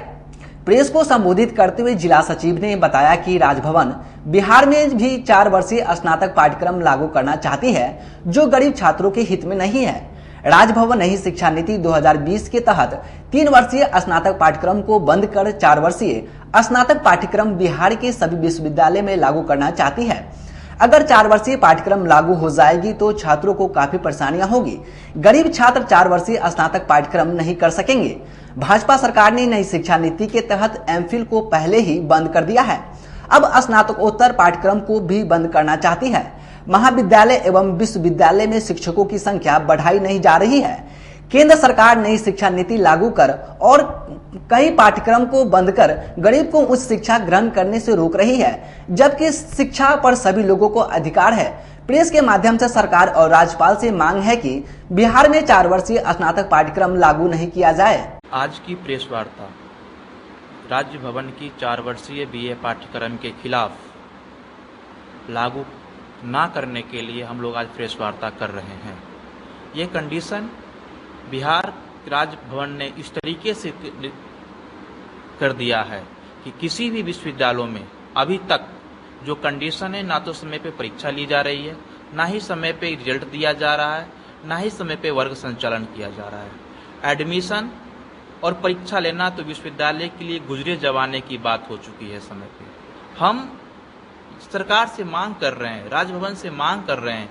प्रेस को संबोधित करते हुए जिला सचिव ने बताया कि राजभवन बिहार में भी 4 वर्षीय स्नातक पाठ्यक्रम लागू करना चाहती है, जो गरीब छात्रों के हित में नहीं है। राजभवन नई शिक्षा नीति 2020 के तहत 3 वर्षीय स्नातक पाठ्यक्रम को बंद कर 4 वर्षीय स्नातक पाठ्यक्रम बिहार के सभी विश्वविद्यालय में लागू करना चाहती है। अगर 4 वर्षीय पाठ्यक्रम लागू हो जाएगी तो छात्रों को काफी परेशानियां होगी। गरीब छात्र 4 वर्षीय स्नातक पाठ्यक्रम नहीं कर सकेंगे। भाजपा सरकार ने नई शिक्षा नीति के तहत एमफिल को पहले ही बंद कर दिया है, अब स्नातकोत्तर पाठ्यक्रम को भी बंद करना चाहती है। महाविद्यालय एवं विश्वविद्यालय में शिक्षकों की संख्या बढ़ाई नहीं जा रही है। केंद्र सरकार नई शिक्षा नीति लागू कर और कई पाठ्यक्रम को बंद कर गरीब को उच्च शिक्षा ग्रहण करने से रोक रही है, जबकि शिक्षा पर सभी लोगों को अधिकार है। प्रेस के माध्यम से सरकार और राज्यपाल से मांग है कि बिहार में 4 वर्षीय स्नातक पाठ्यक्रम लागू नहीं किया जाए। आज की प्रेस वार्ता राज्य भवन की 4 वर्षीय बीए पाठ्यक्रम के खिलाफ लागू ना करने के लिए हम लोग आज प्रेस वार्ता कर रहे हैं। ये कंडीशन बिहार राज्य भवन ने इस तरीके से कर दिया है कि किसी भी विश्वविद्यालयों में अभी तक जो कंडीशन है, ना तो समय पे परीक्षा ली जा रही है, ना ही समय पे रिजल्ट दिया जा रहा है, ना ही समय पे वर्ग संचालन किया जा रहा है। एडमिशन और परीक्षा लेना तो विश्वविद्यालय के लिए गुजरे जमाने की बात हो चुकी है समय पे। हम सरकार से मांग कर रहे हैं, राजभवन से मांग कर रहे हैं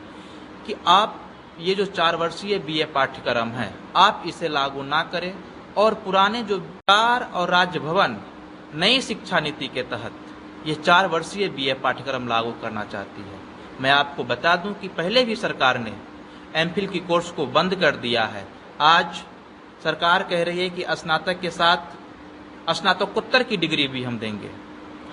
कि आप ये जो 4 वर्षीय बीए पाठ्यक्रम है, आप इसे लागू ना करें और पुराने जो बिहार और राज्य भवन नई शिक्षा नीति के तहत ये 4 वर्षीय बीए पाठ्यक्रम लागू करना चाहती है। मैं आपको बता दूं कि पहले भी सरकार ने एमफिल की कोर्स को बंद कर दिया है। आज सरकार कह रही है कि स्नातक के साथ स्नातकोत्तर की डिग्री भी हम देंगे।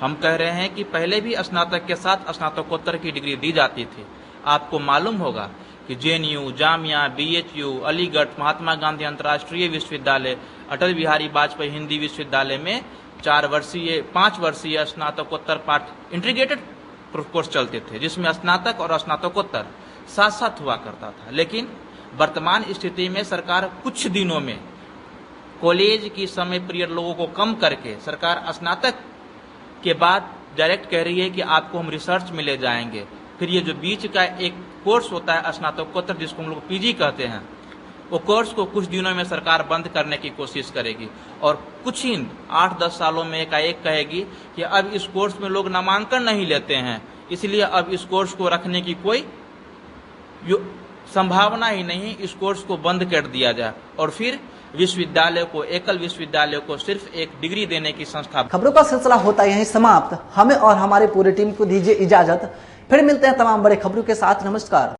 हम कह रहे हैं कि पहले भी स्नातक के साथ स्नातकोत्तर की डिग्री दी जाती थी। आपको मालूम होगा कि जेएनयू, जामिया, बीएचयू, अलीगढ़, महात्मा गांधी अंतर्राष्ट्रीय विश्वविद्यालय, अटल बिहारी वाजपेयी हिंदी विश्वविद्यालय में 5 वर्षीय स्नातकोत्तर पाठ इंटीग्रेटेड कोर्स चलते थे, जिसमें स्नातक और स्नातकोत्तर साथ साथ हुआ करता था। लेकिन वर्तमान स्थिति में सरकार कुछ दिनों में कॉलेज की समय पीरियड लोगों को कम करके सरकार स्नातक के बाद डायरेक्ट कह रही है कि आपको हम रिसर्च में ले जाएंगे, फिर ये जो बीच का एक कोर्स होता है स्नातकोत्तर, जिसको हम लोग पीजी कहते हैं, वो कोर्स को कुछ दिनों में सरकार बंद करने की कोशिश करेगी और कुछ ही 8-10 सालों में एकाएक कहेगी कि अब इस कोर्स में लोग नामांकन नहीं लेते हैं, इसलिए अब इस कोर्स को रखने की कोई संभावना ही नहीं, इस कोर्स को बंद कर दिया जाए और फिर विश्वविद्यालय को, एकल विश्वविद्यालय को सिर्फ एक डिग्री देने की संस्था। खबरों का सिलसिला होता है यहीं समाप्त। हमें और हमारे पूरी टीम को दीजिए इजाजत। फिर मिलते हैं तमाम बड़े खबरों के साथ। नमस्कार।